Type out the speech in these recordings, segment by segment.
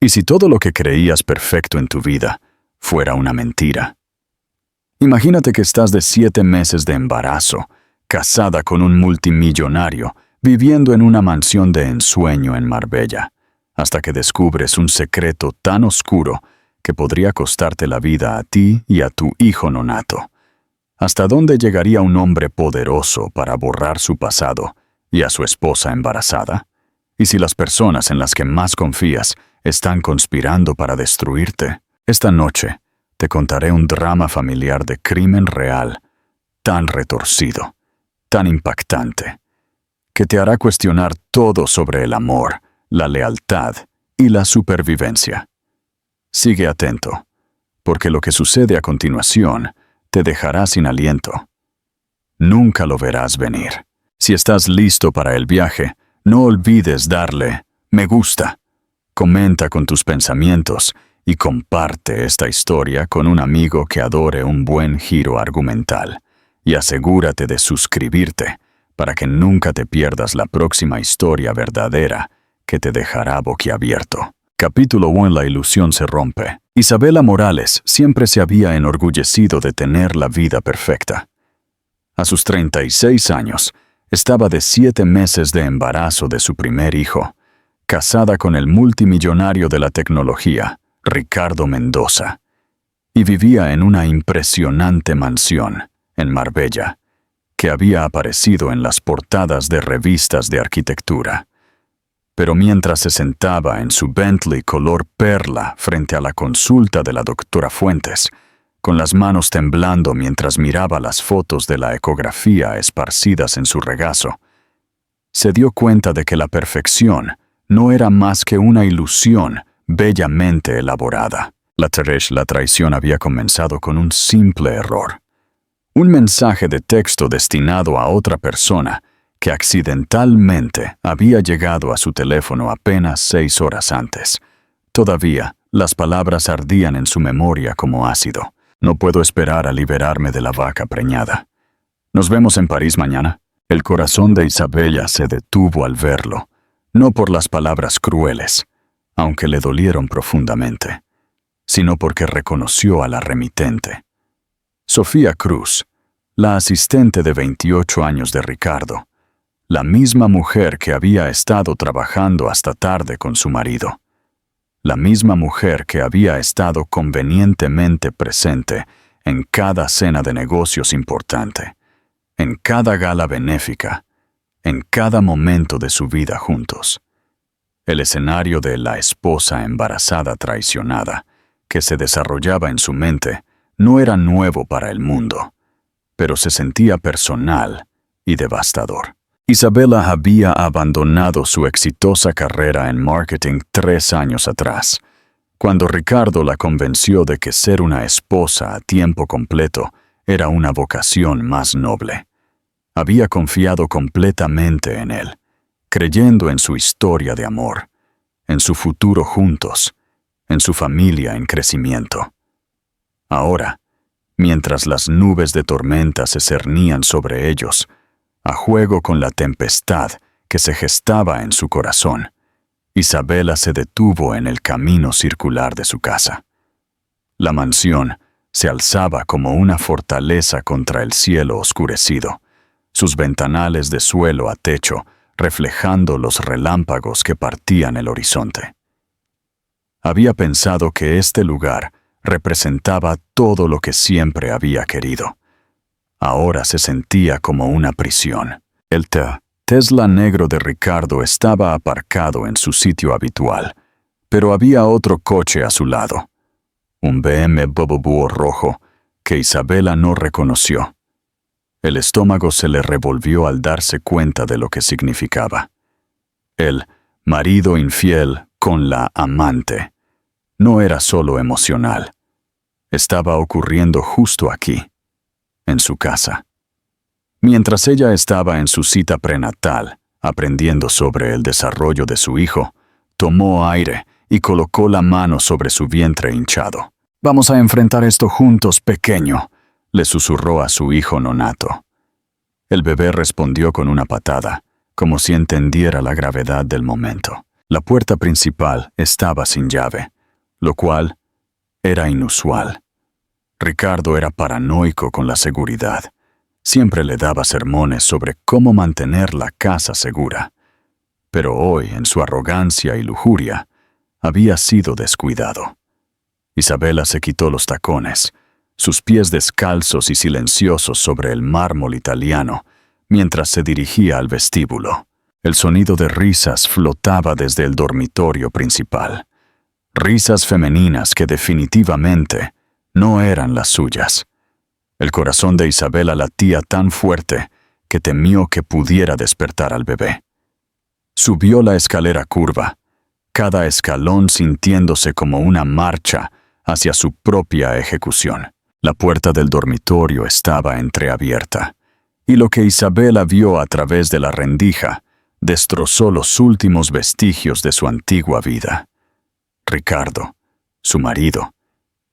¿Y si todo lo que creías perfecto en tu vida fuera una mentira? Imagínate que estás de 7 meses de embarazo, casada con un multimillonario, viviendo en una mansión de ensueño en Marbella, hasta que descubres un secreto tan oscuro que podría costarte la vida a ti y a tu hijo nonato. ¿Hasta dónde llegaría un hombre poderoso para borrar su pasado y a su esposa embarazada? ¿Y si las personas en las que más confías están conspirando para destruirte? Esta noche te contaré un drama familiar de crimen real, tan retorcido, tan impactante, que te hará cuestionar todo sobre el amor, la lealtad y la supervivencia. Sigue atento, porque lo que sucede a continuación te dejará sin aliento. Nunca lo verás venir. Si estás listo para el viaje, no olvides darle me gusta, comenta con tus pensamientos y comparte esta historia con un amigo que adore un buen giro argumental. Y asegúrate de suscribirte para que nunca te pierdas la próxima historia verdadera que te dejará boquiabierto. Capítulo 1. La ilusión se rompe. Isabela Morales siempre se había enorgullecido de tener la vida perfecta. A sus 36 años, estaba de 7 meses de embarazo de su primer hijo, casada con el multimillonario de la tecnología, Ricardo Mendoza, y vivía en una impresionante mansión en Marbella, que había aparecido en las portadas de revistas de arquitectura. Pero mientras se sentaba en su Bentley color perla frente a la consulta de la doctora Fuentes, con las manos temblando mientras miraba las fotos de la ecografía esparcidas en su regazo, se dio cuenta de que la perfección no era más que una ilusión bellamente elaborada. La traición había comenzado con un simple error. Un mensaje de texto destinado a otra persona que accidentalmente había llegado a su teléfono apenas 6 horas antes. Todavía, las palabras ardían en su memoria como ácido. No puedo esperar a liberarme de la vaca preñada. ¿Nos vemos en París mañana? El corazón de Isabella se detuvo al verlo, no por las palabras crueles, aunque le dolieron profundamente, sino porque reconoció a la remitente. Sofía Cruz, la asistente de 28 años de Ricardo, la misma mujer que había estado trabajando hasta tarde con su marido, la misma mujer que había estado convenientemente presente en cada cena de negocios importante, en cada gala benéfica, en cada momento de su vida juntos. El escenario de la esposa embarazada traicionada, que se desarrollaba en su mente, no era nuevo para el mundo, pero se sentía personal y devastador. Isabela había abandonado su exitosa carrera en marketing 3 años atrás, cuando Ricardo la convenció de que ser una esposa a tiempo completo era una vocación más noble. Había confiado completamente en él, creyendo en su historia de amor, en su futuro juntos, en su familia en crecimiento. Ahora, mientras las nubes de tormenta se cernían sobre ellos, a juego con la tempestad que se gestaba en su corazón, Isabela se detuvo en el camino circular de su casa. La mansión se alzaba como una fortaleza contra el cielo oscurecido, sus ventanales de suelo a techo reflejando los relámpagos que partían el horizonte. Había pensado que este lugar representaba todo lo que siempre había querido. Ahora se sentía como una prisión. El Tesla negro de Ricardo estaba aparcado en su sitio habitual, pero había otro coche a su lado, un BMW rojo que Isabela no reconoció. El estómago se le revolvió al darse cuenta de lo que significaba. El marido infiel con la amante no era solo emocional. Estaba ocurriendo justo aquí, en su casa. Mientras ella estaba en su cita prenatal, aprendiendo sobre el desarrollo de su hijo, tomó aire y colocó la mano sobre su vientre hinchado. «Vamos a enfrentar esto juntos, pequeño», le susurró a su hijo nonato. El bebé respondió con una patada, como si entendiera la gravedad del momento. La puerta principal estaba sin llave, lo cual era inusual. Ricardo era paranoico con la seguridad. Siempre le daba sermones sobre cómo mantener la casa segura. Pero hoy, en su arrogancia y lujuria, había sido descuidado. Isabela se quitó los tacones, sus pies descalzos y silenciosos sobre el mármol italiano, mientras se dirigía al vestíbulo. El sonido de risas flotaba desde el dormitorio principal. Risas femeninas que definitivamente no eran las suyas. El corazón de Isabela latía tan fuerte que temió que pudiera despertar al bebé. Subió la escalera curva, cada escalón sintiéndose como una marcha hacia su propia ejecución. La puerta del dormitorio estaba entreabierta, y lo que Isabela vio a través de la rendija destrozó los últimos vestigios de su antigua vida. Ricardo, su marido,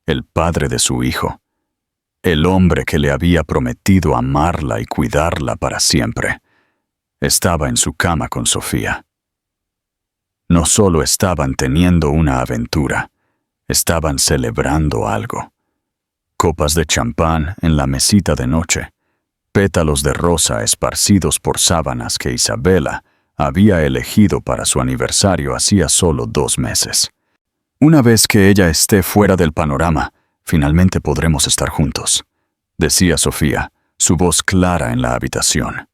el padre de su hijo, el hombre que le había prometido amarla y cuidarla para siempre, estaba en su cama con Sofía. No solo estaban teniendo una aventura, estaban celebrando algo. Copas de champán en la mesita de noche, pétalos de rosa esparcidos por sábanas que Isabela había elegido para su aniversario hacía solo 2 meses. Una vez que ella esté fuera del panorama, finalmente podremos estar juntos, decía Sofía, su voz clara en la habitación.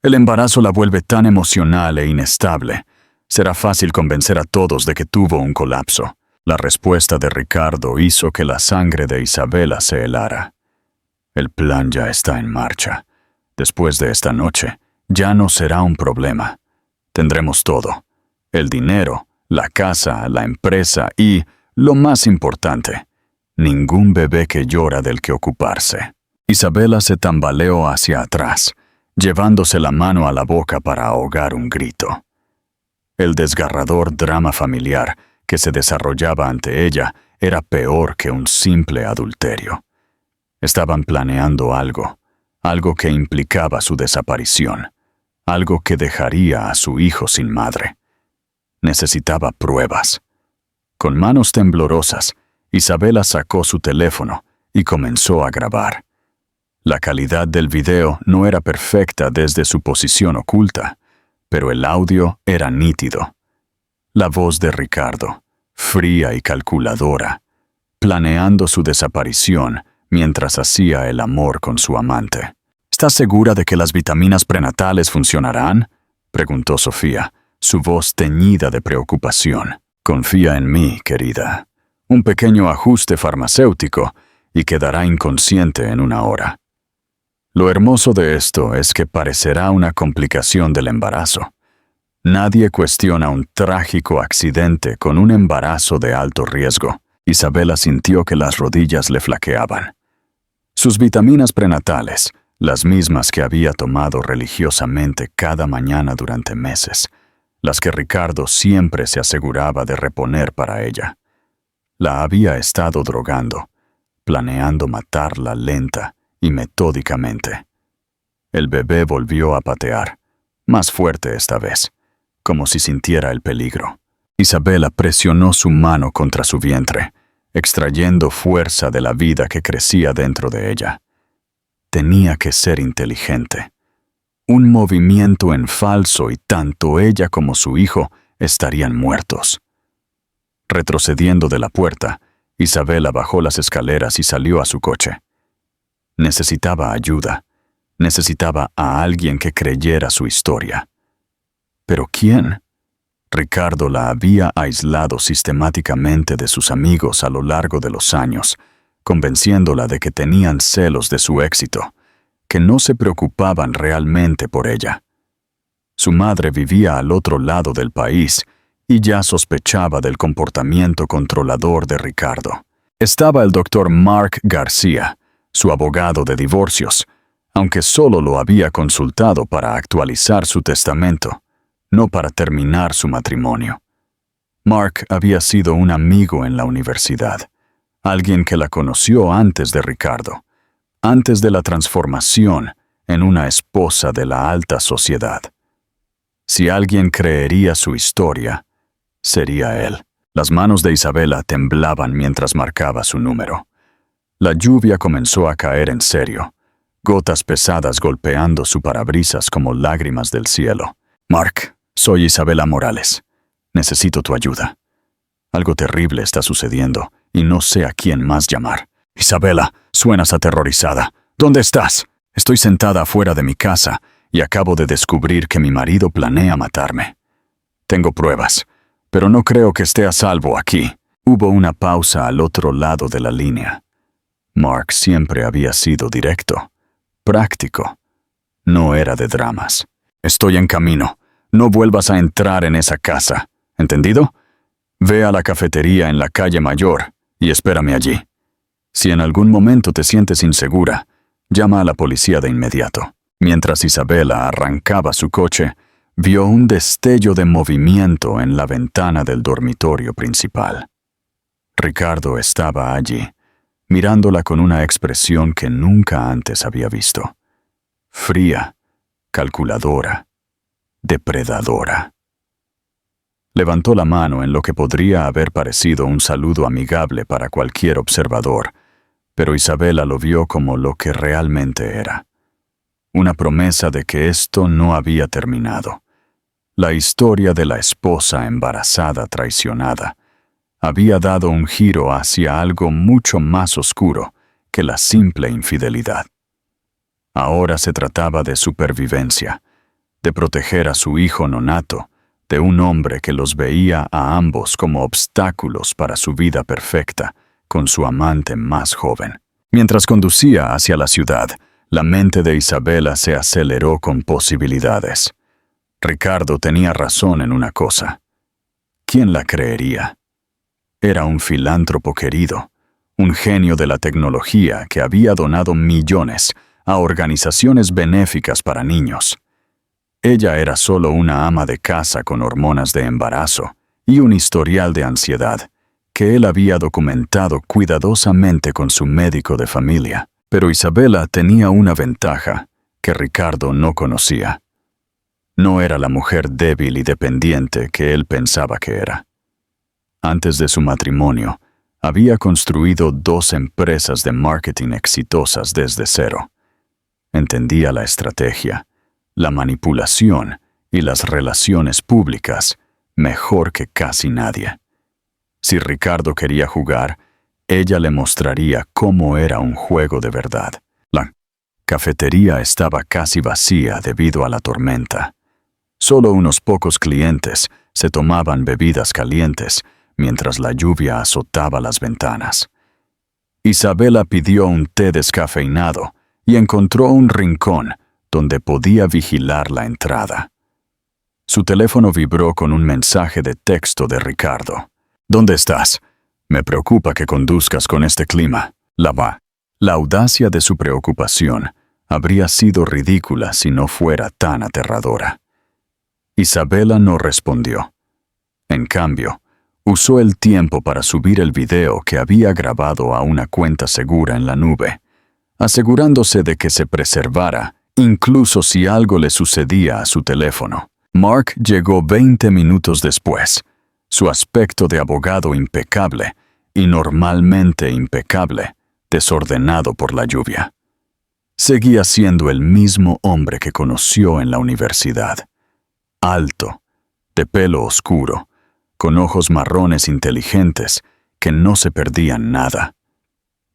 El embarazo la vuelve tan emocional e inestable. Será fácil convencer a todos de que tuvo un colapso. La respuesta de Ricardo hizo que la sangre de Isabela se helara. El plan ya está en marcha. Después de esta noche, ya no será un problema. Tendremos todo: el dinero, la casa, la empresa y, lo más importante, ningún bebé que llora del que ocuparse. Isabela se tambaleó hacia atrás, llevándose la mano a la boca para ahogar un grito. El desgarrador drama familiar que se desarrollaba ante ella era peor que un simple adulterio. Estaban planeando algo que implicaba su desaparición, algo que dejaría a su hijo sin madre. Necesitaba pruebas. Con manos temblorosas, Isabela sacó su teléfono y comenzó a grabar. La calidad del video no era perfecta desde su posición oculta, pero el audio era nítido. La voz de Ricardo, fría y calculadora, planeando su desaparición mientras hacía el amor con su amante. ¿Estás segura de que las vitaminas prenatales funcionarán?, preguntó Sofía, su voz teñida de preocupación. Confía en mí, querida. Un pequeño ajuste farmacéutico y quedará inconsciente en 1 hora. Lo hermoso de esto es que parecerá una complicación del embarazo. Nadie cuestiona un trágico accidente con un embarazo de alto riesgo. Isabela sintió que las rodillas le flaqueaban. Sus vitaminas prenatales, las mismas que había tomado religiosamente cada mañana durante meses, las que Ricardo siempre se aseguraba de reponer para ella. La había estado drogando, planeando matarla lenta y metódicamente. El bebé volvió a patear, más fuerte esta vez, como si sintiera el peligro. Isabela presionó su mano contra su vientre, extrayendo fuerza de la vida que crecía dentro de ella. Tenía que ser inteligente. Un movimiento en falso y tanto ella como su hijo estarían muertos. Retrocediendo de la puerta, Isabela bajó las escaleras y salió a su coche. Necesitaba ayuda. Necesitaba a alguien que creyera su historia. ¿Pero quién? Ricardo la había aislado sistemáticamente de sus amigos a lo largo de los años, convenciéndola de que tenían celos de su éxito, que no se preocupaban realmente por ella. Su madre vivía al otro lado del país y ya sospechaba del comportamiento controlador de Ricardo. Estaba el doctor Mark García, su abogado de divorcios, aunque solo lo había consultado para actualizar su testamento, no para terminar su matrimonio. Mark había sido un amigo en la universidad, alguien que la conoció antes de Ricardo, antes de la transformación en una esposa de la alta sociedad. Si alguien creería su historia, sería él. Las manos de Isabela temblaban mientras marcaba su número. La lluvia comenzó a caer en serio, gotas pesadas golpeando su parabrisas como lágrimas del cielo. Mark, soy Isabela Morales. Necesito tu ayuda. Algo terrible está sucediendo y no sé a quién más llamar. Isabela, suenas aterrorizada. ¿Dónde estás? Estoy sentada afuera de mi casa y acabo de descubrir que mi marido planea matarme. Tengo pruebas, pero no creo que esté a salvo aquí. Hubo una pausa al otro lado de la línea. Mark siempre había sido directo, práctico. No era de dramas. Estoy en camino. No vuelvas a entrar en esa casa. ¿Entendido? Ve a la cafetería en la calle Mayor y espérame allí. Si en algún momento te sientes insegura, llama a la policía de inmediato. Mientras Isabela arrancaba su coche, vio un destello de movimiento en la ventana del dormitorio principal. Ricardo estaba allí, mirándola con una expresión que nunca antes había visto. Fría, calculadora, depredadora. Levantó la mano en lo que podría haber parecido un saludo amigable para cualquier observador, pero Isabela lo vio como lo que realmente era. Una promesa de que esto no había terminado. La historia de la esposa embarazada traicionada había dado un giro hacia algo mucho más oscuro que la simple infidelidad. Ahora se trataba de supervivencia, de proteger a su hijo nonato, de un hombre que los veía a ambos como obstáculos para su vida perfecta con su amante más joven. Mientras conducía hacia la ciudad, la mente de Isabela se aceleró con posibilidades. Ricardo tenía razón en una cosa. ¿Quién la creería? Era un filántropo querido, un genio de la tecnología que había donado millones a organizaciones benéficas para niños. Ella era solo una ama de casa con hormonas de embarazo y un historial de ansiedad que él había documentado cuidadosamente con su médico de familia. Pero Isabela tenía una ventaja que Ricardo no conocía. No era la mujer débil y dependiente que él pensaba que era. Antes de su matrimonio, había construido 2 empresas de marketing exitosas desde cero. Entendía la estrategia, la manipulación y las relaciones públicas mejor que casi nadie. Si Ricardo quería jugar, ella le mostraría cómo era un juego de verdad. La cafetería estaba casi vacía debido a la tormenta. Solo unos pocos clientes se tomaban bebidas calientes mientras la lluvia azotaba las ventanas. Isabela pidió un té descafeinado y encontró un rincón donde podía vigilar la entrada. Su teléfono vibró con un mensaje de texto de Ricardo. ¿Dónde estás? Me preocupa que conduzcas con este clima. La audacia de su preocupación habría sido ridícula si no fuera tan aterradora. Isabela no respondió. En cambio, usó el tiempo para subir el video que había grabado a una cuenta segura en la nube, asegurándose de que se preservara incluso si algo le sucedía a su teléfono. Mark llegó 20 minutos después, su aspecto de abogado impecable y normalmente impecable, desordenado por la lluvia. Seguía siendo el mismo hombre que conoció en la universidad. Alto, de pelo oscuro, con ojos marrones inteligentes que no se perdían nada.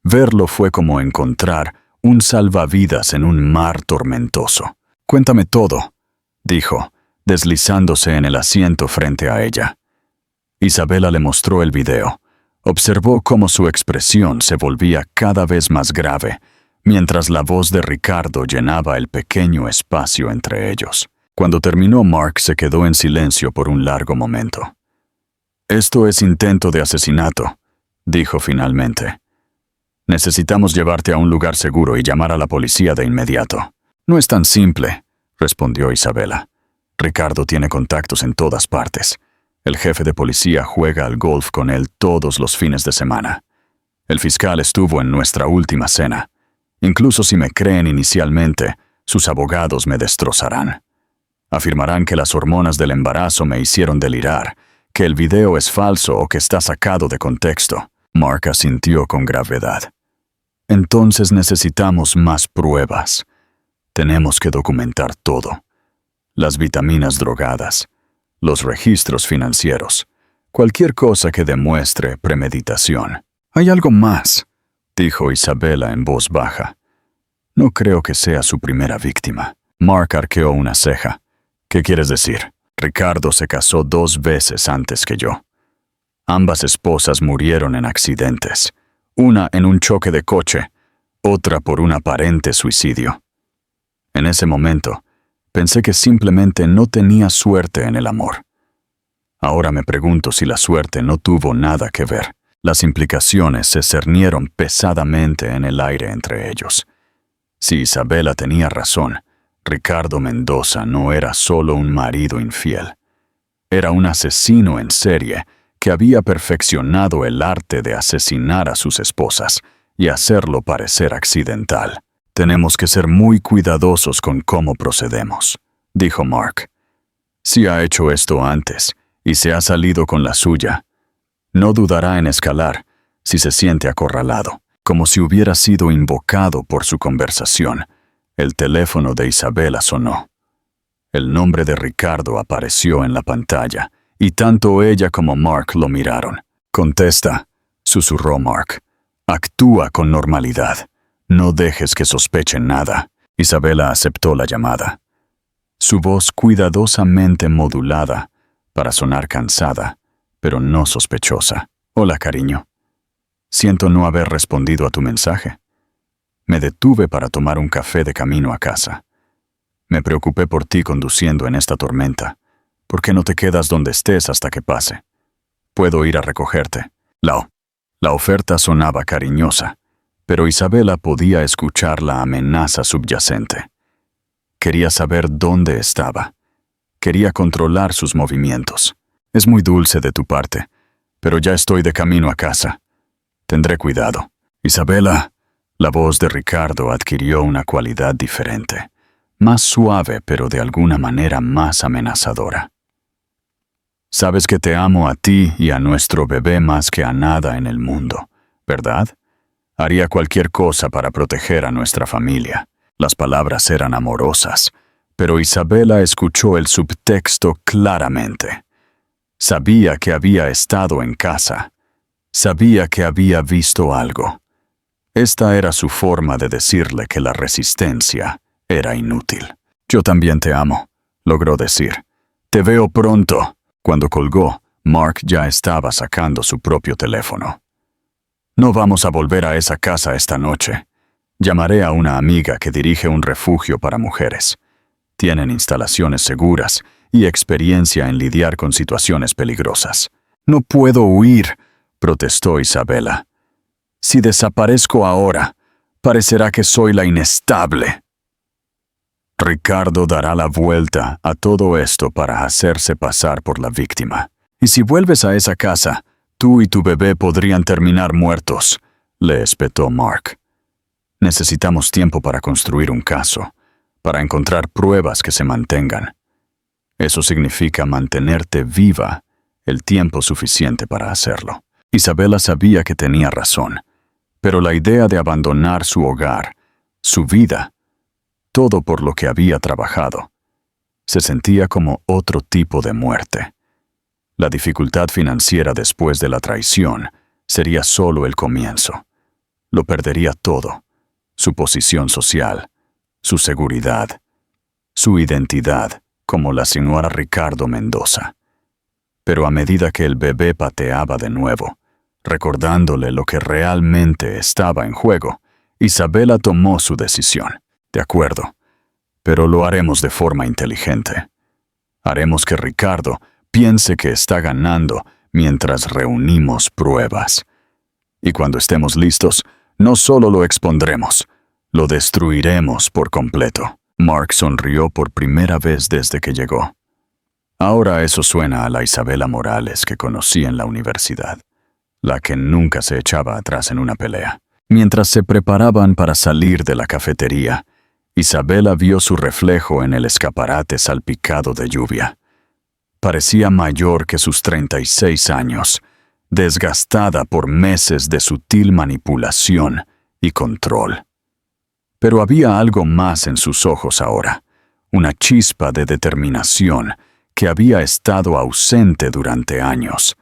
Verlo fue como encontrar un salvavidas en un mar tormentoso. «Cuéntame todo», dijo, deslizándose en el asiento frente a ella. Isabela le mostró el video. Observó cómo su expresión se volvía cada vez más grave, mientras la voz de Ricardo llenaba el pequeño espacio entre ellos. Cuando terminó, Mark se quedó en silencio por un largo momento. «Esto es intento de asesinato», dijo finalmente. «Necesitamos llevarte a un lugar seguro y llamar a la policía de inmediato». «No es tan simple», respondió Isabela. «Ricardo tiene contactos en todas partes. El jefe de policía juega al golf con él todos los fines de semana. El fiscal estuvo en nuestra última cena. Incluso si me creen inicialmente, sus abogados me destrozarán. Afirmarán que las hormonas del embarazo me hicieron delirar, que el video es falso o que está sacado de contexto. Mark asintió con gravedad. Entonces necesitamos más pruebas. Tenemos que documentar todo. Las vitaminas drogadas, los registros financieros, cualquier cosa que demuestre premeditación. Hay algo más, dijo Isabela en voz baja. No creo que sea su primera víctima. Mark arqueó una ceja. ¿Qué quieres decir? Ricardo se casó 2 veces antes que yo. Ambas esposas murieron en accidentes, una en un choque de coche, otra por un aparente suicidio. En ese momento, pensé que simplemente no tenía suerte en el amor. Ahora me pregunto si la suerte no tuvo nada que ver. Las implicaciones se cernieron pesadamente en el aire entre ellos. Si Isabela tenía razón, Ricardo Mendoza no era solo un marido infiel. Era un asesino en serie que había perfeccionado el arte de asesinar a sus esposas y hacerlo parecer accidental. Tenemos que ser muy cuidadosos con cómo procedemos, dijo Mark. Si ha hecho esto antes y se ha salido con la suya, no dudará en escalar si se siente acorralado, como si hubiera sido invocado por su conversación. El teléfono de Isabela sonó. El nombre de Ricardo apareció en la pantalla, y tanto ella como Mark lo miraron. «Contesta», susurró Mark. «Actúa con normalidad. No dejes que sospechen nada». Isabela aceptó la llamada. Su voz cuidadosamente modulada, para sonar cansada, pero no sospechosa. «Hola, cariño. Siento no haber respondido a tu mensaje. Me detuve para tomar un café de camino a casa. Me preocupé por ti conduciendo en esta tormenta. ¿Por qué no te quedas donde estés hasta que pase? Puedo ir a recogerte». La oferta sonaba cariñosa, pero Isabela podía escuchar la amenaza subyacente. Quería saber dónde estaba. Quería controlar sus movimientos. «Es muy dulce de tu parte, pero ya estoy de camino a casa. Tendré cuidado». «Isabela». La voz de Ricardo adquirió una cualidad diferente, más suave pero de alguna manera más amenazadora. «Sabes que te amo a ti y a nuestro bebé más que a nada en el mundo, ¿verdad? Haría cualquier cosa para proteger a nuestra familia». Las palabras eran amorosas, pero Isabela escuchó el subtexto claramente. Sabía que había estado en casa. Sabía que había visto algo. Esta era su forma de decirle que la resistencia era inútil. «Yo también te amo», logró decir. «Te veo pronto». Cuando colgó, Mark ya estaba sacando su propio teléfono. «No vamos a volver a esa casa esta noche. Llamaré a una amiga que dirige un refugio para mujeres. Tienen instalaciones seguras y experiencia en lidiar con situaciones peligrosas». «No puedo huir», protestó Isabela. «Si desaparezco ahora, parecerá que soy la inestable». Ricardo dará la vuelta a todo esto para hacerse pasar por la víctima. «Y si vuelves a esa casa, tú y tu bebé podrían terminar muertos», le espetó Mark. «Necesitamos tiempo para construir un caso, para encontrar pruebas que se mantengan. Eso significa mantenerte viva el tiempo suficiente para hacerlo». Isabela sabía que tenía razón, pero la idea de abandonar su hogar, su vida, todo por lo que había trabajado, se sentía como otro tipo de muerte. La dificultad financiera después de la traición sería solo el comienzo. Lo perdería todo: su posición social, su seguridad, su identidad como la señora Ricardo Mendoza. Pero a medida que el bebé pateaba de nuevo, recordándole lo que realmente estaba en juego, Isabela tomó su decisión. «De acuerdo, pero lo haremos de forma inteligente. Haremos que Ricardo piense que está ganando mientras reunimos pruebas. Y cuando estemos listos, no solo lo expondremos, lo destruiremos por completo». Mark sonrió por primera vez desde que llegó. Ahora eso suena a la Isabela Morales que conocí en la universidad, la que nunca se echaba atrás en una pelea. Mientras se preparaban para salir de la cafetería, Isabela vio su reflejo en el escaparate salpicado de lluvia. Parecía mayor que sus 36 años, desgastada por meses de sutil manipulación y control. Pero había algo más en sus ojos ahora, una chispa de determinación que había estado ausente durante años.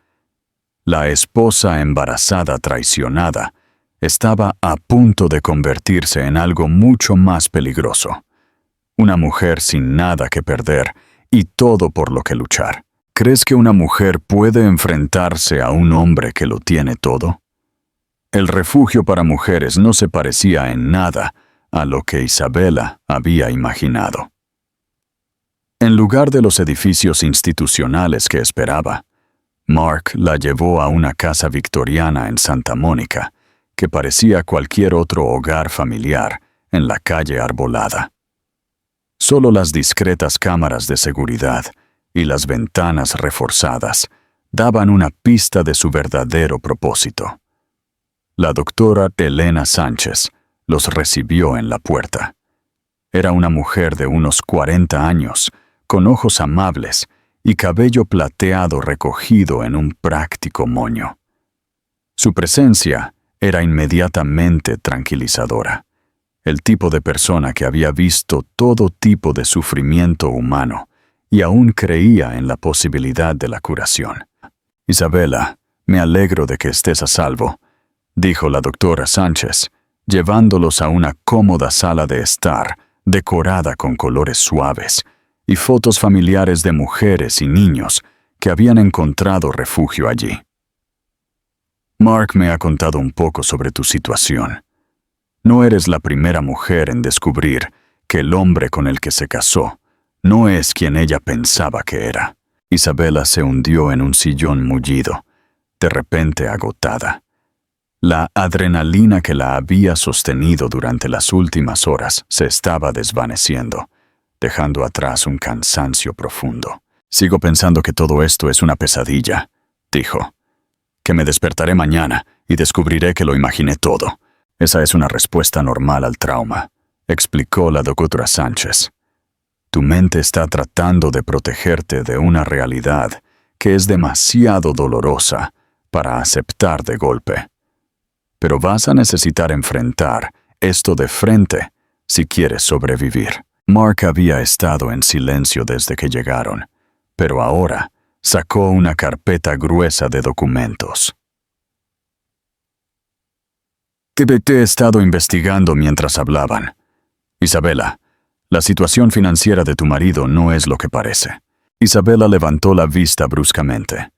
La esposa embarazada traicionada estaba a punto de convertirse en algo mucho más peligroso. Una mujer sin nada que perder y todo por lo que luchar. ¿Crees que una mujer puede enfrentarse a un hombre que lo tiene todo? El refugio para mujeres no se parecía en nada a lo que Isabela había imaginado. En lugar de los edificios institucionales que esperaba, Mark la llevó a una casa victoriana en Santa Mónica, que parecía cualquier otro hogar familiar en la calle arbolada. Solo las discretas cámaras de seguridad y las ventanas reforzadas daban una pista de su verdadero propósito. La doctora Elena Sánchez los recibió en la puerta. Era una mujer de unos 40 años, con ojos amables y cabello plateado recogido en un práctico moño. Su presencia era inmediatamente tranquilizadora. El tipo de persona que había visto todo tipo de sufrimiento humano y aún creía en la posibilidad de la curación. «Isabela, me alegro de que estés a salvo», dijo la doctora Sánchez, llevándolos a una cómoda sala de estar decorada con colores suaves y fotos familiares de mujeres y niños que habían encontrado refugio allí. «Mark me ha contado un poco sobre tu situación. No eres la primera mujer en descubrir que el hombre con el que se casó no es quien ella pensaba que era». Isabela se hundió en un sillón mullido, de repente agotada. La adrenalina que la había sostenido durante las últimas horas se estaba desvaneciendo, dejando atrás un cansancio profundo. «Sigo pensando que todo esto es una pesadilla», dijo. «Que me despertaré mañana y descubriré que lo imaginé todo. Esa es una respuesta normal al trauma», explicó la doctora Sánchez. «Tu mente está tratando de protegerte de una realidad que es demasiado dolorosa para aceptar de golpe. Pero vas a necesitar enfrentar esto de frente si quieres sobrevivir». Mark había estado en silencio desde que llegaron, pero ahora sacó una carpeta gruesa de documentos. «Te he estado investigando mientras hablaban. Isabela, la situación financiera de tu marido no es lo que parece». Isabela levantó la vista bruscamente.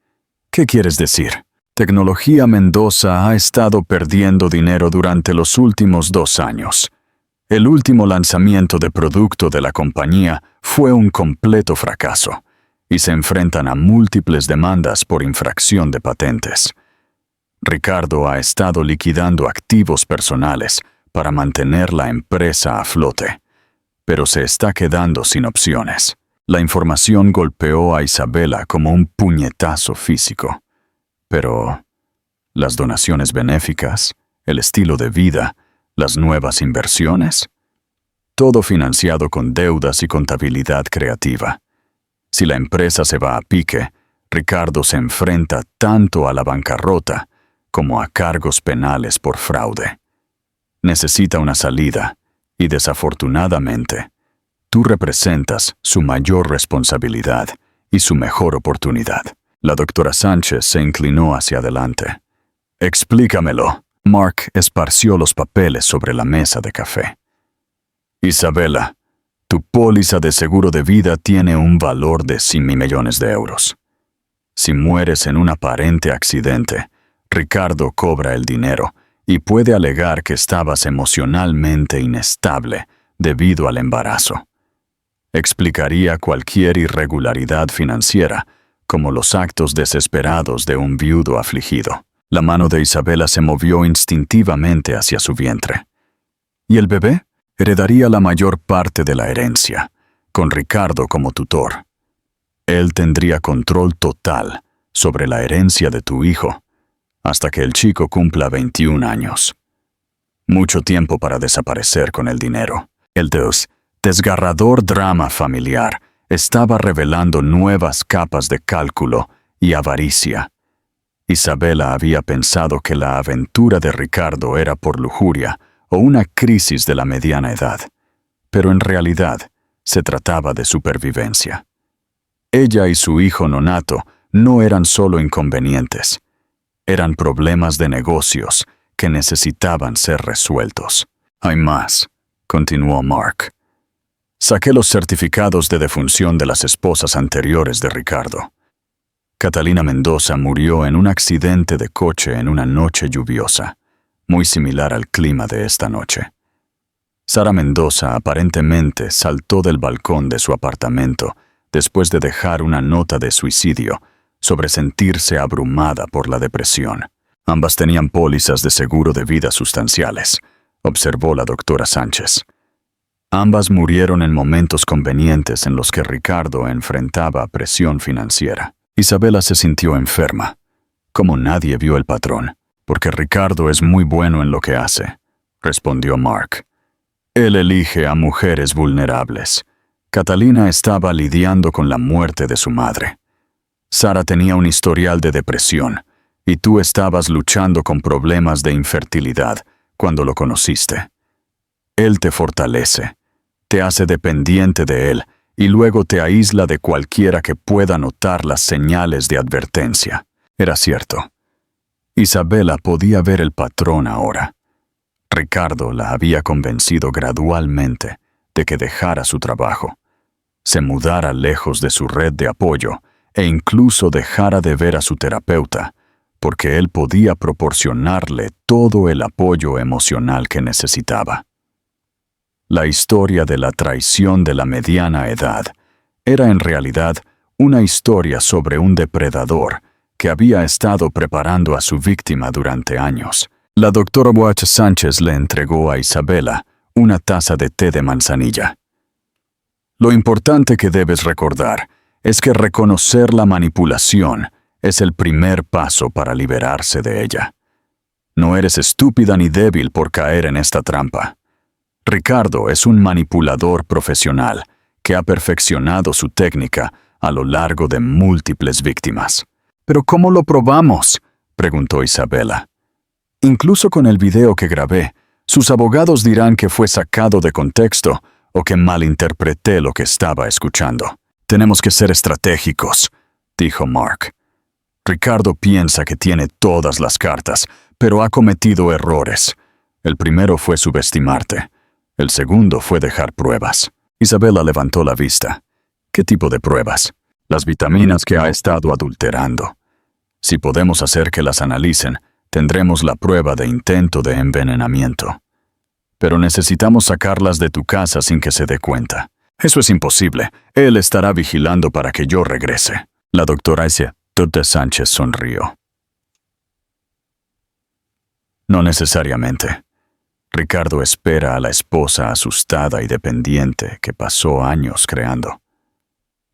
«¿Qué quieres decir?» «Tecnología Mendoza ha estado perdiendo dinero durante los últimos 2 años. El último lanzamiento de producto de la compañía fue un completo fracaso, y se enfrentan a múltiples demandas por infracción de patentes. Ricardo ha estado liquidando activos personales para mantener la empresa a flote, pero se está quedando sin opciones». La información golpeó a Isabela como un puñetazo físico. Pero las donaciones benéficas, el estilo de vida, las nuevas inversiones, todo financiado con deudas y contabilidad creativa. Si la empresa se va a pique, Ricardo se enfrenta tanto a la bancarrota como a cargos penales por fraude. Necesita una salida y, desafortunadamente, tú representas su mayor responsabilidad y su mejor oportunidad. La doctora Sánchez se inclinó hacia adelante. «Explícamelo». Mark esparció los papeles sobre la mesa de café. «Isabela, tu póliza de seguro de vida tiene un valor de 100 millones de euros. Si mueres en un aparente accidente, Ricardo cobra el dinero y puede alegar que estabas emocionalmente inestable debido al embarazo. Explicaría cualquier irregularidad financiera, como los actos desesperados de un viudo afligido». La mano de Isabela se movió instintivamente hacia su vientre. ¿Y el bebé? Heredaría la mayor parte de la herencia, con Ricardo como tutor. Él tendría control total sobre la herencia de tu hijo, hasta que el chico cumpla 21 años. Mucho tiempo para desaparecer con el dinero. El desgarrador drama familiar estaba revelando nuevas capas de cálculo y avaricia. Isabela había pensado que la aventura de Ricardo era por lujuria o una crisis de la mediana edad, pero en realidad se trataba de supervivencia. Ella y su hijo nonato no eran solo inconvenientes, eran problemas de negocios que necesitaban ser resueltos. Hay más, continuó Mark. Saqué los certificados de defunción de las esposas anteriores de Ricardo. Catalina Mendoza murió en un accidente de coche en una noche lluviosa, muy similar al clima de esta noche. Sara Mendoza aparentemente saltó del balcón de su apartamento después de dejar una nota de suicidio sobre sentirse abrumada por la depresión. Ambas tenían pólizas de seguro de vida sustanciales, observó la doctora Sánchez. Ambas murieron en momentos convenientes en los que Ricardo enfrentaba presión financiera. Isabela se sintió enferma, como nadie vio el patrón, porque Ricardo es muy bueno en lo que hace, respondió Mark. Él elige a mujeres vulnerables. Catalina estaba lidiando con la muerte de su madre. Sara tenía un historial de depresión, y tú estabas luchando con problemas de infertilidad cuando lo conociste. Él te fortalece, te hace dependiente de él y luego te aísla de cualquiera que pueda notar las señales de advertencia. Era cierto. Isabela podía ver el patrón ahora. Ricardo la había convencido gradualmente de que dejara su trabajo, se mudara lejos de su red de apoyo e incluso dejara de ver a su terapeuta, porque él podía proporcionarle todo el apoyo emocional que necesitaba. La historia de la traición de la mediana edad era en realidad una historia sobre un depredador que había estado preparando a su víctima durante años. La doctora Watch Sánchez le entregó a Isabela una taza de té de manzanilla. Lo importante que debes recordar es que reconocer la manipulación es el primer paso para liberarse de ella. No eres estúpida ni débil por caer en esta trampa. Ricardo es un manipulador profesional que ha perfeccionado su técnica a lo largo de múltiples víctimas. ¿Pero cómo lo probamos?, preguntó Isabela. Incluso con el video que grabé, sus abogados dirán que fue sacado de contexto o que malinterpreté lo que estaba escuchando. Tenemos que ser estratégicos, dijo Mark. Ricardo piensa que tiene todas las cartas, pero ha cometido errores. El primero fue subestimarte. El segundo fue dejar pruebas. Isabela levantó la vista. ¿Qué tipo de pruebas? Las vitaminas que ha estado adulterando. Si podemos hacer que las analicen, tendremos la prueba de intento de envenenamiento. Pero necesitamos sacarlas de tu casa sin que se dé cuenta. Eso es imposible. Él estará vigilando para que yo regrese. La doctora Sánchez sonrió. No necesariamente. Ricardo espera a la esposa asustada y dependiente que pasó años creando.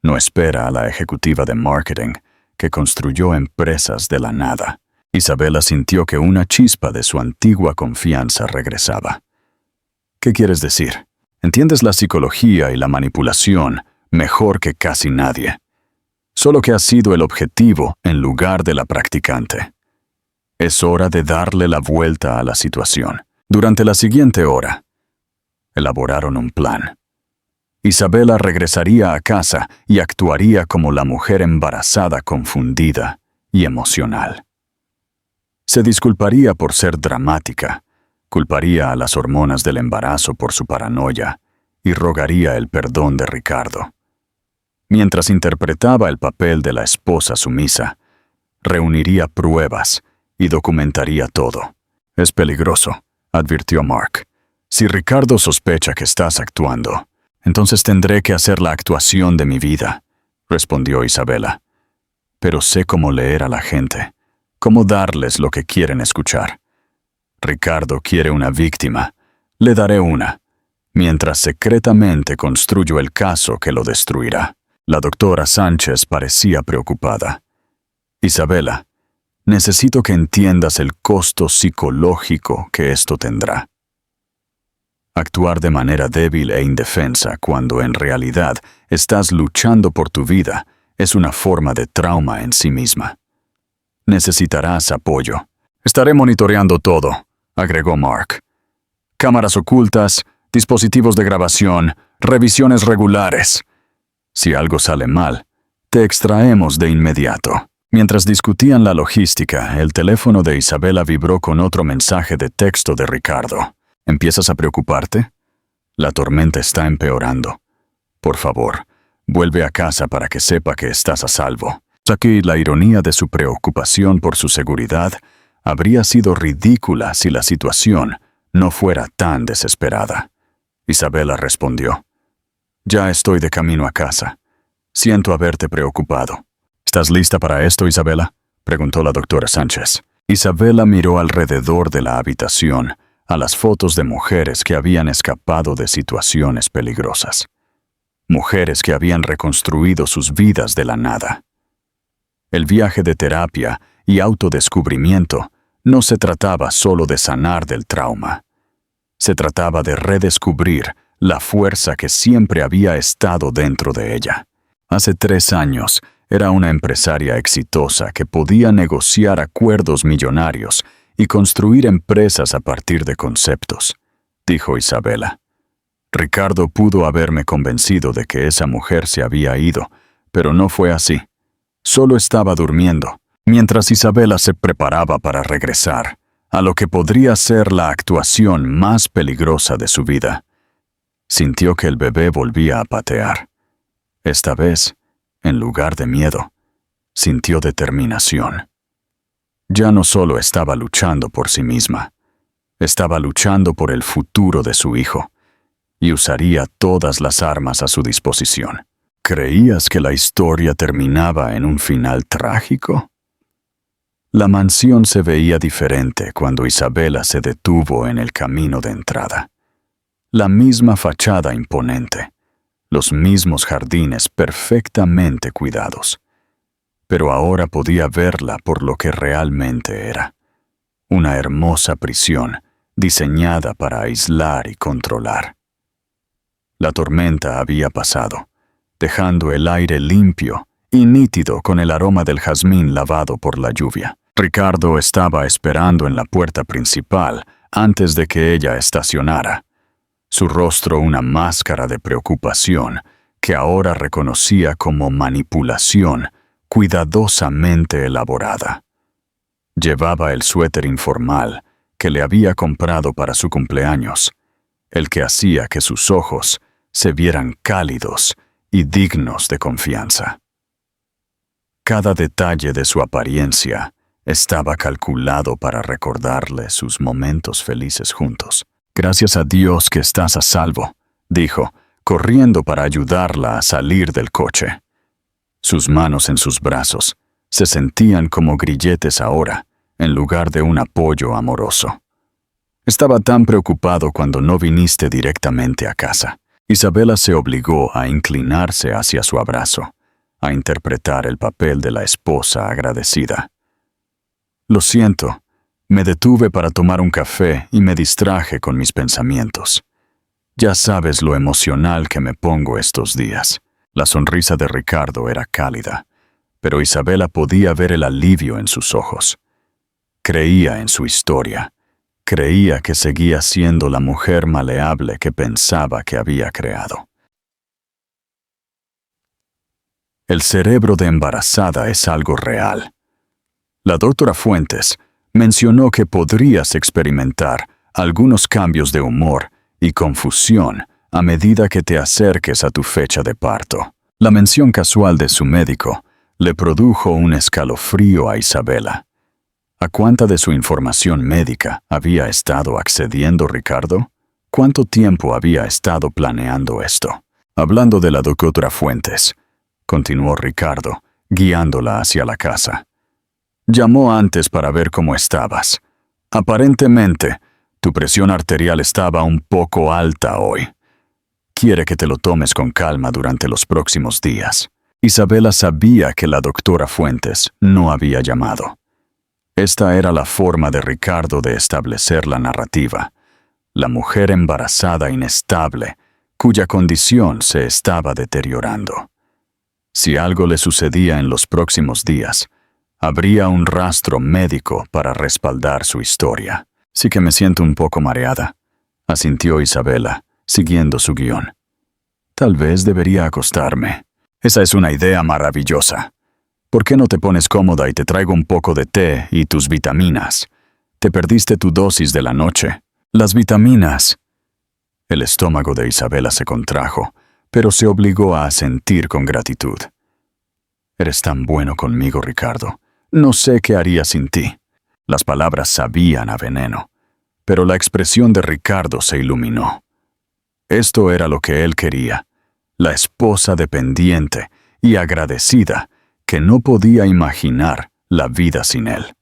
No espera a la ejecutiva de marketing que construyó empresas de la nada. Isabela sintió que una chispa de su antigua confianza regresaba. ¿Qué quieres decir? Entiendes la psicología y la manipulación mejor que casi nadie. Solo que has sido el objetivo en lugar de la practicante. Es hora de darle la vuelta a la situación. Durante la siguiente hora, elaboraron un plan. Isabela regresaría a casa y actuaría como la mujer embarazada confundida y emocional. Se disculparía por ser dramática, culparía a las hormonas del embarazo por su paranoia y rogaría el perdón de Ricardo. Mientras interpretaba el papel de la esposa sumisa, reuniría pruebas y documentaría todo. Es peligroso, advirtió Mark. Si Ricardo sospecha que estás actuando, entonces tendré que hacer la actuación de mi vida, respondió Isabela. Pero sé cómo leer a la gente, cómo darles lo que quieren escuchar. Ricardo quiere una víctima, le daré una, mientras secretamente construyo el caso que lo destruirá. La doctora Sánchez parecía preocupada. Isabela, necesito que entiendas el costo psicológico que esto tendrá. Actuar de manera débil e indefensa cuando en realidad estás luchando por tu vida es una forma de trauma en sí misma. Necesitarás apoyo. Estaré monitoreando todo, agregó Mark. Cámaras ocultas, dispositivos de grabación, revisiones regulares. Si algo sale mal, te extraemos de inmediato. Mientras discutían la logística, el teléfono de Isabela vibró con otro mensaje de texto de Ricardo. ¿Empiezas a preocuparte? La tormenta está empeorando. Por favor, vuelve a casa para que sepa que estás a salvo. Aquí la ironía de su preocupación por su seguridad habría sido ridícula si la situación no fuera tan desesperada. Isabela respondió: «Ya estoy de camino a casa. Siento haberte preocupado». «¿Estás lista para esto, Isabela?», preguntó la doctora Sánchez. Isabela miró alrededor de la habitación a las fotos de mujeres que habían escapado de situaciones peligrosas. Mujeres que habían reconstruido sus vidas de la nada. El viaje de terapia y autodescubrimiento no se trataba solo de sanar del trauma. Se trataba de redescubrir la fuerza que siempre había estado dentro de ella. Hace 3 años, era una empresaria exitosa que podía negociar acuerdos millonarios y construir empresas a partir de conceptos, dijo Isabela. Ricardo pudo haberme convencido de que esa mujer se había ido, pero no fue así. Solo estaba durmiendo, mientras Isabela se preparaba para regresar a lo que podría ser la actuación más peligrosa de su vida. Sintió que el bebé volvía a patear. Esta vez, en lugar de miedo, sintió determinación. Ya no solo estaba luchando por sí misma, estaba luchando por el futuro de su hijo, y usaría todas las armas a su disposición. ¿Creías que la historia terminaba en un final trágico? La mansión se veía diferente cuando Isabela se detuvo en el camino de entrada. La misma fachada imponente, los mismos jardines perfectamente cuidados. Pero ahora podía verla por lo que realmente era. Una hermosa prisión diseñada para aislar y controlar. La tormenta había pasado, dejando el aire limpio y nítido con el aroma del jazmín lavado por la lluvia. Ricardo estaba esperando en la puerta principal antes de que ella estacionara. Su rostro una máscara de preocupación que ahora reconocía como manipulación cuidadosamente elaborada. Llevaba el suéter informal que le había comprado para su cumpleaños, el que hacía que sus ojos se vieran cálidos y dignos de confianza. Cada detalle de su apariencia estaba calculado para recordarle sus momentos felices juntos. «Gracias a Dios que estás a salvo», dijo, corriendo para ayudarla a salir del coche. Sus manos en sus brazos se sentían como grilletes ahora, en lugar de un apoyo amoroso. «Estaba tan preocupado cuando no viniste directamente a casa». Isabela se obligó a inclinarse hacia su abrazo, a interpretar el papel de la esposa agradecida. «Lo siento, me detuve para tomar un café y me distraje con mis pensamientos. Ya sabes lo emocional que me pongo estos días». La sonrisa de Ricardo era cálida, pero Isabela podía ver el alivio en sus ojos. Creía en su historia. Creía que seguía siendo la mujer maleable que pensaba que había creado. El cerebro de embarazada es algo real. La doctora Fuentes mencionó que podrías experimentar algunos cambios de humor y confusión a medida que te acerques a tu fecha de parto. La mención casual de su médico le produjo un escalofrío a Isabela. ¿A cuánta de su información médica había estado accediendo Ricardo? ¿Cuánto tiempo había estado planeando esto? Hablando de la doctora Fuentes, continuó Ricardo, guiándola hacia la casa. Llamó antes para ver cómo estabas. Aparentemente, tu presión arterial estaba un poco alta hoy. Quiere que te lo tomes con calma durante los próximos días. Isabela sabía que la doctora Fuentes no había llamado. Esta era la forma de Ricardo de establecer la narrativa. la mujer embarazada inestable, cuya condición se estaba deteriorando. Si algo le sucedía en los próximos días, habría un rastro médico para respaldar su historia. Sí que me siento un poco mareada, asintió Isabela, siguiendo su guión. Tal vez debería acostarme. Esa es una idea maravillosa. ¿Por qué no te pones cómoda y te traigo un poco de té y tus vitaminas? Te perdiste tu dosis de la noche. Las vitaminas. El estómago de Isabela se contrajo, pero se obligó a asentir con gratitud. Eres tan bueno conmigo, Ricardo. No sé qué haría sin ti. Las palabras sabían a veneno, pero la expresión de Ricardo se iluminó. Esto era lo que él quería, la esposa dependiente y agradecida que no podía imaginar la vida sin él.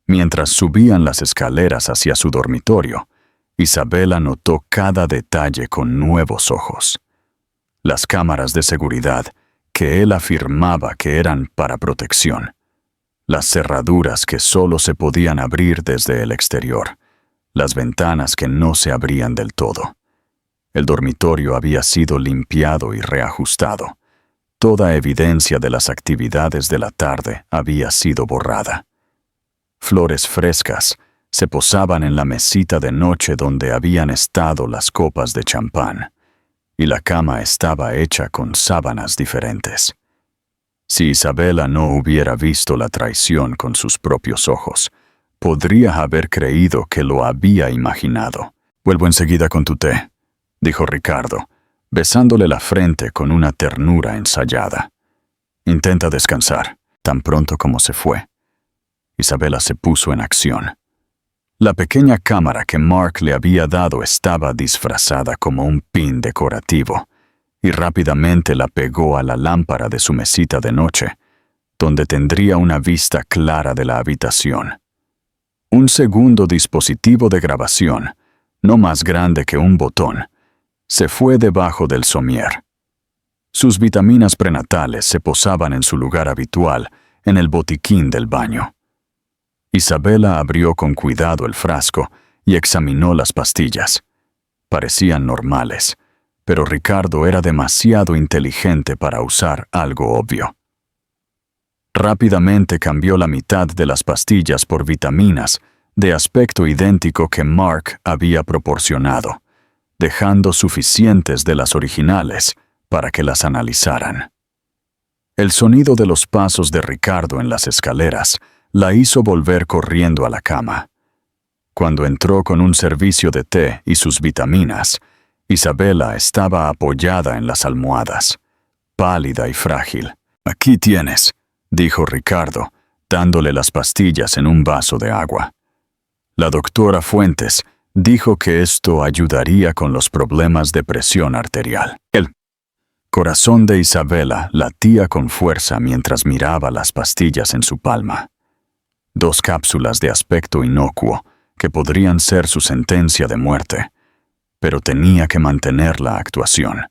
Mientras subían las escaleras hacia su dormitorio, Isabela notó cada detalle con nuevos ojos. Las cámaras de seguridad, que él afirmaba que eran para protección. Las cerraduras que solo se podían abrir desde el exterior. Las ventanas que no se abrían del todo. El dormitorio había sido limpiado y reajustado. Toda evidencia de las actividades de la tarde había sido borrada. Flores frescas se posaban en la mesita de noche donde habían estado las copas de champán, y la cama estaba hecha con sábanas diferentes. Si Isabela no hubiera visto la traición con sus propios ojos, podría haber creído que lo había imaginado. «Vuelvo enseguida con tu té», dijo Ricardo, besándole la frente con una ternura ensayada. «Intenta descansar». Tan pronto como se fue, Isabela se puso en acción. La pequeña cámara que Mark le había dado estaba disfrazada como un pin decorativo, y rápidamente la pegó a la lámpara de su mesita de noche, donde tendría una vista clara de la habitación. Un segundo dispositivo de grabación, no más grande que un botón, se fue debajo del somier. Sus vitaminas prenatales se posaban en su lugar habitual, en el botiquín del baño. Isabela abrió con cuidado el frasco y examinó las pastillas. Parecían normales, pero Ricardo era demasiado inteligente para usar algo obvio. Rápidamente cambió la mitad de las pastillas por vitaminas de aspecto idéntico que Mark había proporcionado, dejando suficientes de las originales para que las analizaran. El sonido de los pasos de Ricardo en las escaleras la hizo volver corriendo a la cama. Cuando entró con un servicio de té y sus vitaminas, Isabela estaba apoyada en las almohadas, pálida y frágil. «Aquí tienes», dijo Ricardo, dándole las pastillas en un vaso de agua. La doctora Fuentes dijo que esto ayudaría con los problemas de presión arterial. El corazón de Isabela latía con fuerza mientras miraba las pastillas en su palma. 2 cápsulas de aspecto inocuo que podrían ser su sentencia de muerte, pero tenía que mantener la actuación.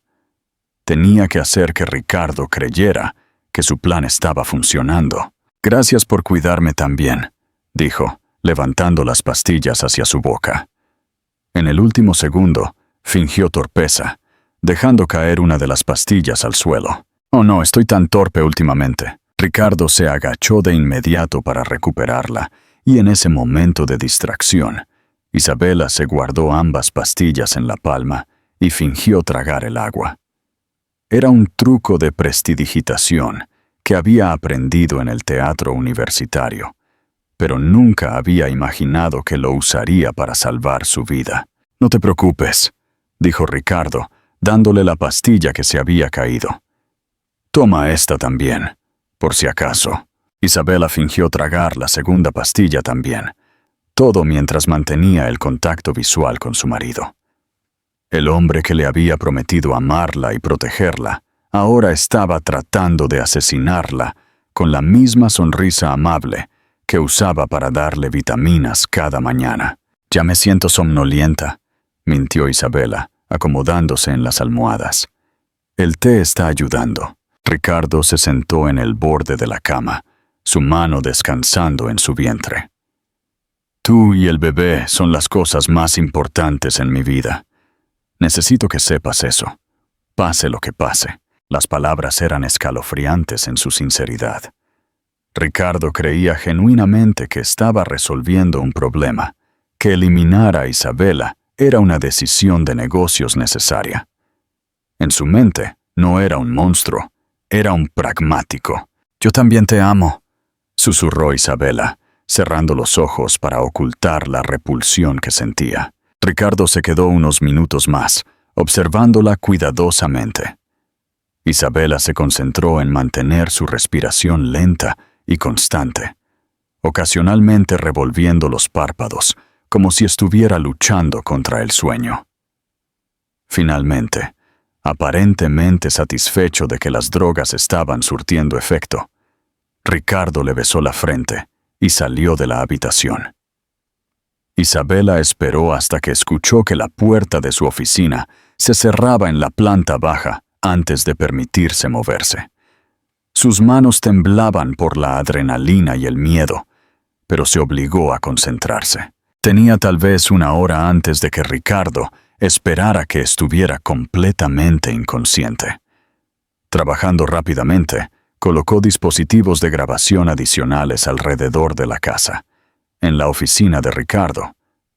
Tenía que hacer que Ricardo creyera que su plan estaba funcionando. «Gracias por cuidarme tan bien», dijo, levantando las pastillas hacia su boca. En el último segundo, fingió torpeza, dejando caer una de las pastillas al suelo. «Oh no, estoy tan torpe últimamente». Ricardo se agachó de inmediato para recuperarla, y en ese momento de distracción, Isabela se guardó ambas pastillas en la palma y fingió tragar el agua. Era un truco de prestidigitación que había aprendido en el teatro universitario, pero nunca había imaginado que lo usaría para salvar su vida. «No te preocupes», dijo Ricardo, dándole la pastilla que se había caído. «Toma esta también, por si acaso». Isabela fingió tragar la segunda pastilla también, todo mientras mantenía el contacto visual con su marido. El hombre que le había prometido amarla y protegerla, ahora estaba tratando de asesinarla con la misma sonrisa amable que usaba para darle vitaminas cada mañana. «Ya me siento somnolienta», mintió Isabela, acomodándose en las almohadas. «El té está ayudando». Ricardo se sentó en el borde de la cama, su mano descansando en su vientre. Tú y el bebé son las cosas más importantes en mi vida. Necesito que sepas eso. Pase lo que pase. Las palabras eran escalofriantes en su sinceridad. Ricardo creía genuinamente que estaba resolviendo un problema, que eliminar a Isabela era una decisión de negocios necesaria. En su mente no era un monstruo, era un pragmático. «Yo también te amo», susurró Isabela, cerrando los ojos para ocultar la repulsión que sentía. Ricardo se quedó unos minutos más, observándola cuidadosamente. Isabela se concentró en mantener su respiración lenta y constante, ocasionalmente revolviendo los párpados, como si estuviera luchando contra el sueño. Finalmente, aparentemente satisfecho de que las drogas estaban surtiendo efecto, Ricardo le besó la frente y salió de la habitación. Isabela esperó hasta que escuchó que la puerta de su oficina se cerraba en la planta baja antes de permitirse moverse. Sus manos temblaban por la adrenalina y el miedo, pero se obligó a concentrarse. Tenía tal vez una hora antes de que Ricardo esperara que estuviera completamente inconsciente. Trabajando rápidamente, colocó dispositivos de grabación adicionales alrededor de la casa, en la oficina de Ricardo,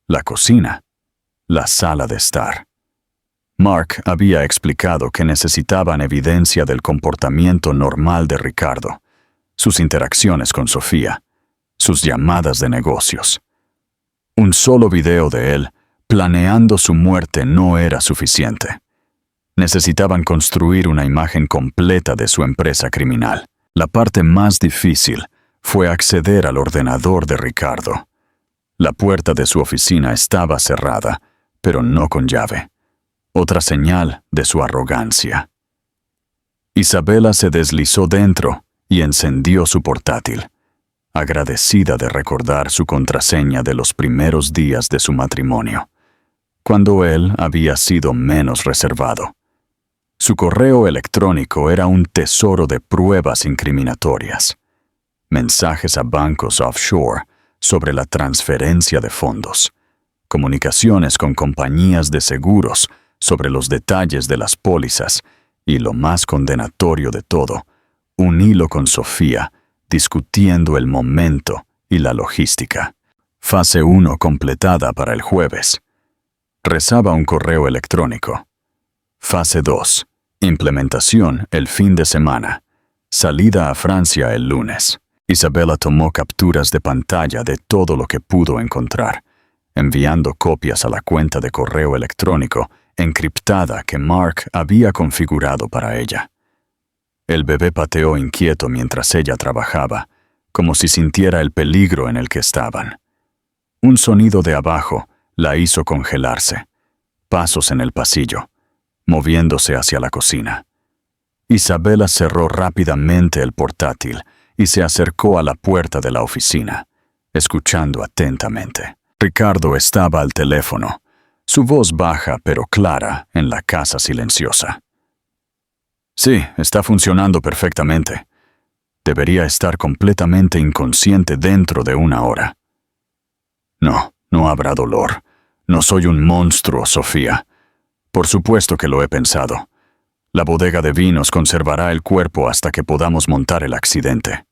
la cocina, la sala de estar. Mark había explicado que necesitaban evidencia del comportamiento normal de Ricardo, sus interacciones con Sofía, sus llamadas de negocios. Un solo video de él planeando su muerte no era suficiente. Necesitaban construir una imagen completa de su empresa criminal. La parte más difícil fue acceder al ordenador de Ricardo. La puerta de su oficina estaba cerrada, pero no con llave. Otra señal de su arrogancia. Isabela se deslizó dentro y encendió su portátil, agradecida de recordar su contraseña de los primeros días de su matrimonio, cuando él había sido menos reservado. Su correo electrónico era un tesoro de pruebas incriminatorias. Mensajes a bancos offshore sobre la transferencia de fondos, comunicaciones con compañías de seguros sobre los detalles de las pólizas y, lo más condenatorio de todo, un hilo con Sofía discutiendo el momento y la logística. Fase 1 completada para el jueves. Rezaba un correo electrónico. Fase 2. Implementación el fin de semana. Salida a Francia el lunes. Isabela tomó capturas de pantalla de todo lo que pudo encontrar, enviando copias a la cuenta de correo electrónico encriptada que Mark había configurado para ella. El bebé pateó inquieto mientras ella trabajaba, como si sintiera el peligro en el que estaban. Un sonido de abajo la hizo congelarse. Pasos en el pasillo, moviéndose hacia la cocina. Isabela cerró rápidamente el portátil y se acercó a la puerta de la oficina, escuchando atentamente. Ricardo estaba al teléfono, su voz baja pero clara en la casa silenciosa. «Sí, está funcionando perfectamente. Debería estar completamente inconsciente dentro de una hora». No habrá dolor. No soy un monstruo, Sofía. Por supuesto que lo he pensado. La bodega de vinos conservará el cuerpo hasta que podamos montar el accidente.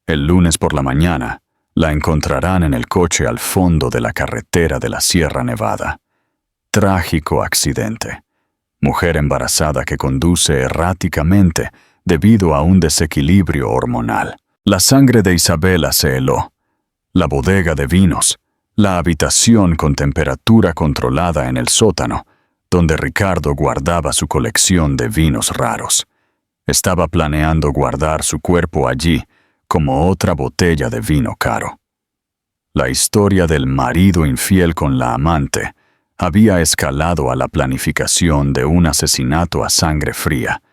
El lunes por la mañana, la encontrarán en el coche al fondo de la carretera de la Sierra Nevada. Trágico accidente. Mujer embarazada que conduce erráticamente debido a un desequilibrio hormonal. La sangre de Isabela se heló. La bodega de vinos, la habitación con temperatura controlada en el sótano, donde Ricardo guardaba su colección de vinos raros. Estaba planeando guardar su cuerpo allí como otra botella de vino caro. La historia del marido infiel con la amante había escalado a la planificación de un asesinato a sangre fría,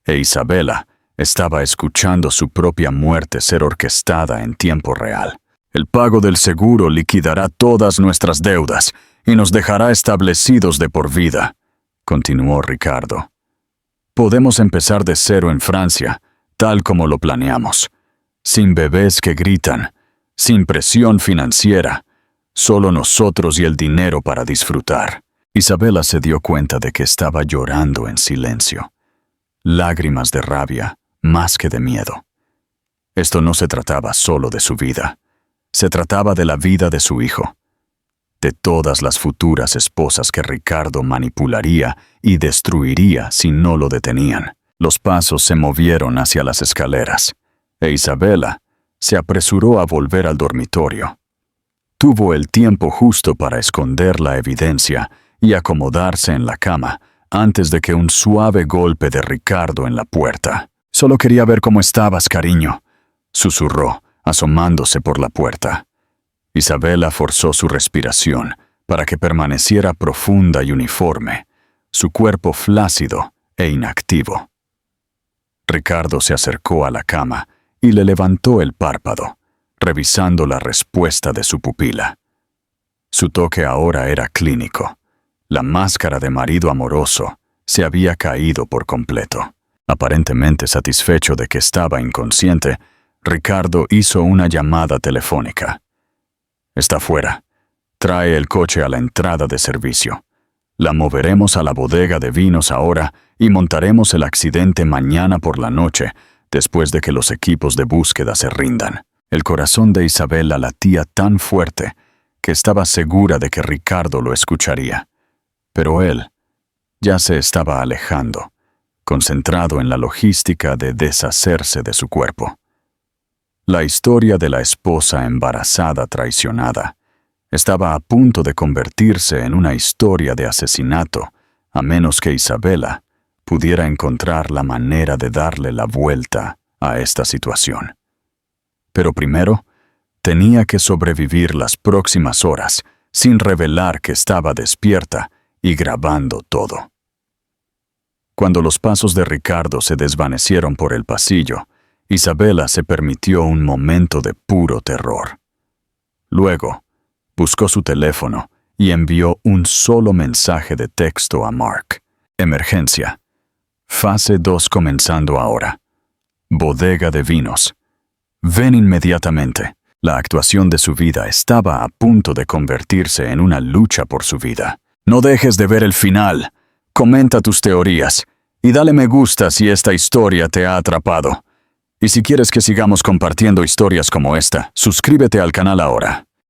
e Isabela estaba escuchando su propia muerte ser orquestada en tiempo real. El pago del seguro liquidará todas nuestras deudas y nos dejará establecidos de por vida, continuó Ricardo. Podemos empezar de cero en Francia, tal como lo planeamos, sin bebés que gritan, sin presión financiera, Solo nosotros y el dinero para disfrutar. Isabela se dio cuenta de que estaba llorando en silencio. Lágrimas de rabia, más que de miedo. Esto no se trataba solo de su vida. Se trataba de la vida de su hijo. De todas las futuras esposas que Ricardo manipularía y destruiría si no lo detenían. Los pasos se movieron hacia las escaleras, e Isabela se apresuró a volver al dormitorio. Tuvo el tiempo justo para esconder la evidencia y acomodarse en la cama antes de que un suave golpe de Ricardo en la puerta. «Solo quería ver cómo estabas, cariño», susurró, asomándose por la puerta. Isabela forzó su respiración para que permaneciera profunda y uniforme, su cuerpo flácido e inactivo. Ricardo se acercó a la cama y le levantó el párpado, revisando la respuesta de su pupila. Su toque ahora era clínico. La máscara de marido amoroso se había caído por completo. Aparentemente satisfecho de que estaba inconsciente, Ricardo hizo una llamada telefónica. «Está fuera. Trae el coche a la entrada de servicio. La moveremos a la bodega de vinos ahora y montaremos el accidente mañana por la noche, después de que los equipos de búsqueda se rindan». El corazón de Isabela latía tan fuerte que estaba segura de que Ricardo lo escucharía. Pero él ya se estaba alejando, concentrado en la logística de deshacerse de su cuerpo. La historia de la esposa embarazada traicionada estaba a punto de convertirse en una historia de asesinato, a menos que Isabela pudiera encontrar la manera de darle la vuelta a esta situación. Pero primero, tenía que sobrevivir las próximas horas sin revelar que estaba despierta y grabando todo. Cuando los pasos de Ricardo se desvanecieron por el pasillo, Isabela se permitió un momento de puro terror. Luego, buscó su teléfono y envió un solo mensaje de texto a Mark. «Emergencia. Fase 2 comenzando ahora. Bodega de vinos. Ven inmediatamente». La actuación de su vida estaba a punto de convertirse en una lucha por su vida. No dejes de ver el final. Comenta tus teorías y dale me gusta si esta historia te ha atrapado. Y si quieres que sigamos compartiendo historias como esta, suscríbete al canal ahora.